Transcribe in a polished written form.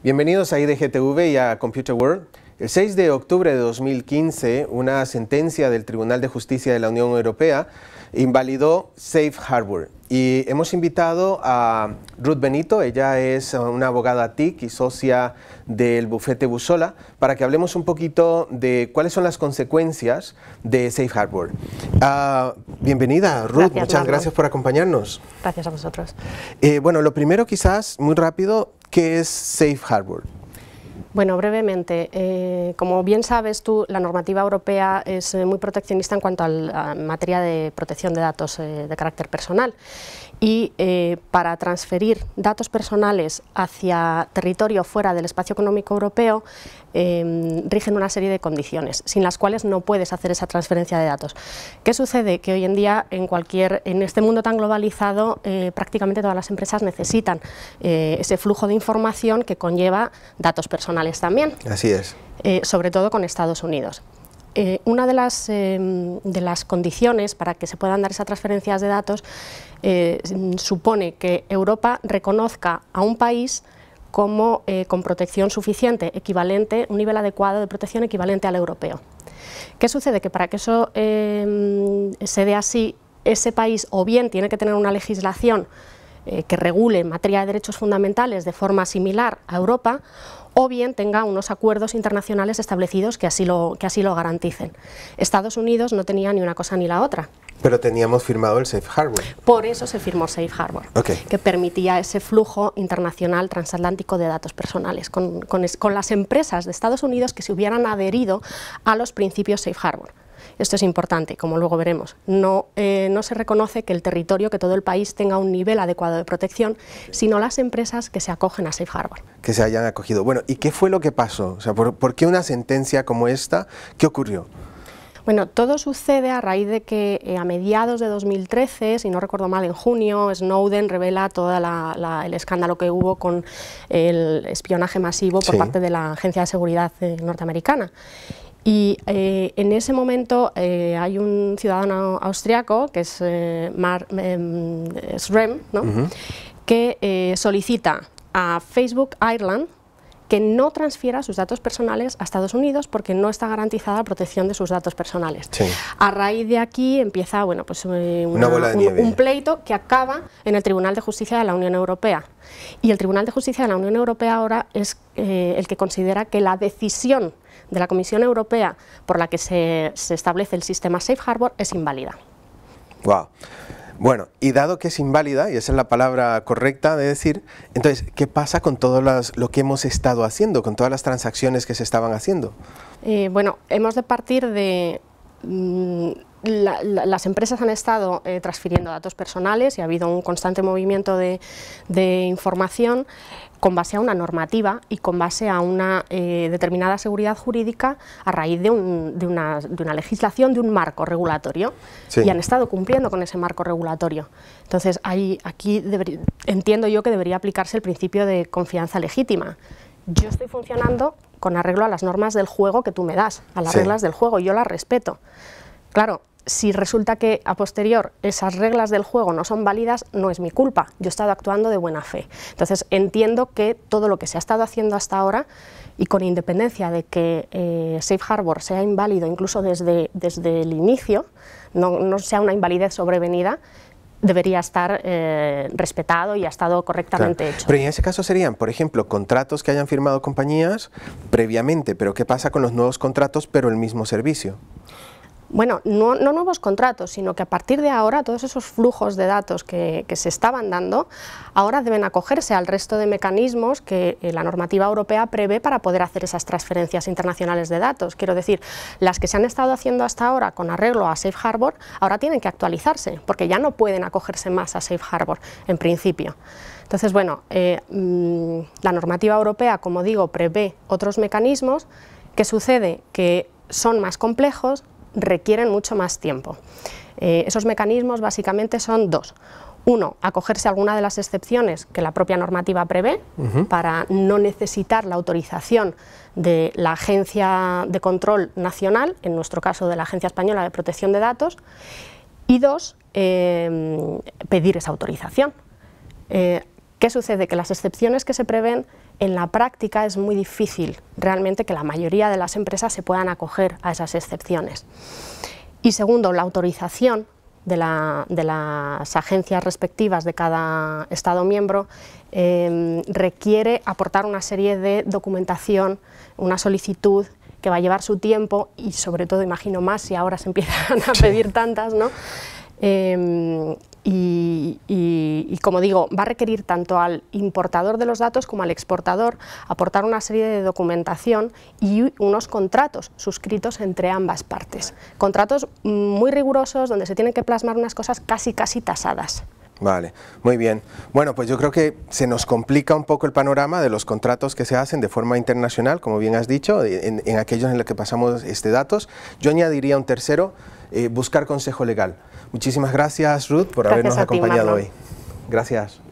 Bienvenidos a IDGTV y a Computer World. El 6 de octubre de 2015, una sentencia del Tribunal de Justicia de la Unión Europea invalidó Safe Harbor. Y hemos invitado a Ruth Benito, ella es una abogada TIC y socia del bufete Bussola, para que hablemos un poquito de cuáles son las consecuencias de Safe Harbor. Bienvenida, Ruth, muchas gracias por acompañarnos. Gracias a vosotros. Bueno, lo primero quizás, muy rápido, ¿qué es Safe Harbor? Bueno, brevemente, como bien sabes tú, la normativa europea es muy proteccionista en cuanto a la materia de protección de datos de carácter personal y para transferir datos personales hacia territorio fuera del espacio económico europeo rigen una serie de condiciones sin las cuales no puedes hacer esa transferencia de datos. ¿Qué sucede? Que hoy en día en este mundo tan globalizado prácticamente todas las empresas necesitan ese flujo de información que conlleva datos personales también. Así es. Sobre todo con Estados Unidos. Una de las condiciones para que se puedan dar esas transferencias de datos supone que Europa reconozca a un país como con protección suficiente, equivalente, un nivel adecuado de protección equivalente al europeo. ¿Qué sucede? Que para que eso se dé así, ese país o bien tiene que tener una legislación que regule en materia de derechos fundamentales de forma similar a Europa, o bien tenga unos acuerdos internacionales establecidos que así lo garanticen. Estados Unidos no tenía ni una cosa ni la otra. Pero teníamos firmado el Safe Harbor. Por eso se firmó Safe Harbor, que permitía ese flujo internacional transatlántico de datos personales con las empresas de Estados Unidos que se hubieran adherido a los principios Safe Harbor. Esto es importante, como luego veremos. No se reconoce que el territorio, que todo el país tenga un nivel adecuado de protección, sino las empresas que se acogen a Safe Harbor. Que se hayan acogido. Bueno, ¿y qué fue lo que pasó? O sea, ¿por qué una sentencia como esta? ¿Qué ocurrió? Bueno, todo sucede a raíz de que a mediados de 2013, si no recuerdo mal, en junio, Snowden revela todo el escándalo que hubo con el espionaje masivo por parte de la Agencia de Seguridad norteamericana. Y en ese momento hay un ciudadano austriaco, que es Schrems, ¿no? Que solicita a Facebook Ireland que no transfiera sus datos personales a Estados Unidos porque no está garantizada la protección de sus datos personales. Sí. A raíz de aquí empieza pues, un pleito que acaba en el Tribunal de Justicia de la Unión Europea. Y el Tribunal de Justicia de la Unión Europea ahora es el que considera que la decisión de la Comisión Europea por la que se establece el sistema Safe Harbor es inválida. Wow. Bueno, y dado que es inválida, y esa es la palabra correcta de decir, entonces, ¿qué pasa con todo lo que hemos estado haciendo, con todas las transacciones que se estaban haciendo? Bueno, hemos de partir de... las empresas han estado transfiriendo datos personales y ha habido un constante movimiento de información con base a una normativa y con base a una determinada seguridad jurídica a raíz de una legislación, de un marco regulatorio. Sí. Y han estado cumpliendo con ese marco regulatorio. Entonces, aquí entiendo yo que debería aplicarse el principio de confianza legítima. Yo estoy funcionando con arreglo a las normas del juego que tú me das, a las reglas del juego, y yo las respeto. Claro, si resulta que a posterior esas reglas del juego no son válidas, no es mi culpa, yo he estado actuando de buena fe. Entonces entiendo que todo lo que se ha estado haciendo hasta ahora, y con independencia de que Safe Harbor sea inválido incluso desde el inicio, no sea una invalidez sobrevenida, debería estar respetado y ha estado correctamente hecho. Pero en ese caso serían, por ejemplo, contratos que hayan firmado compañías previamente, pero ¿qué pasa con los nuevos contratos pero el mismo servicio? Bueno, no nuevos contratos, sino que a partir de ahora todos esos flujos de datos que se estaban dando, ahora deben acogerse al resto de mecanismos que la normativa europea prevé para poder hacer esas transferencias internacionales de datos. Quiero decir, las que se han estado haciendo hasta ahora con arreglo a Safe Harbor, ahora tienen que actualizarse, porque ya no pueden acogerse más a Safe Harbor, en principio. Entonces, bueno, la normativa europea, como digo, prevé otros mecanismos. ¿Qué sucede? Que son más complejos, requieren mucho más tiempo. Esos mecanismos básicamente son dos. Uno, acogerse a alguna de las excepciones que la propia normativa prevé para no necesitar la autorización de la Agencia de Control Nacional, en nuestro caso de la Agencia Española de Protección de Datos, y dos, pedir esa autorización. ¿Qué sucede? Que las excepciones que se prevén en la práctica es muy difícil realmente que la mayoría de las empresas se puedan acoger a esas excepciones. Y segundo, la autorización de las agencias respectivas de cada Estado miembro requiere aportar una serie de documentación, una solicitud que va a llevar su tiempo y sobre todo, imagino más si ahora se empiezan a pedir tantas, ¿no? Y como digo, va a requerir tanto al importador de los datos como al exportador aportar una serie de documentación y unos contratos suscritos entre ambas partes. Contratos muy rigurosos donde se tienen que plasmar unas cosas casi tasadas. Vale, muy bien. Bueno, pues yo creo que se nos complica un poco el panorama de los contratos que se hacen de forma internacional, como bien has dicho, en aquellos en los que pasamos datos. Yo añadiría un tercero, buscar consejo legal. Muchísimas gracias, Ruth, por habernos acompañado hoy. Gracias.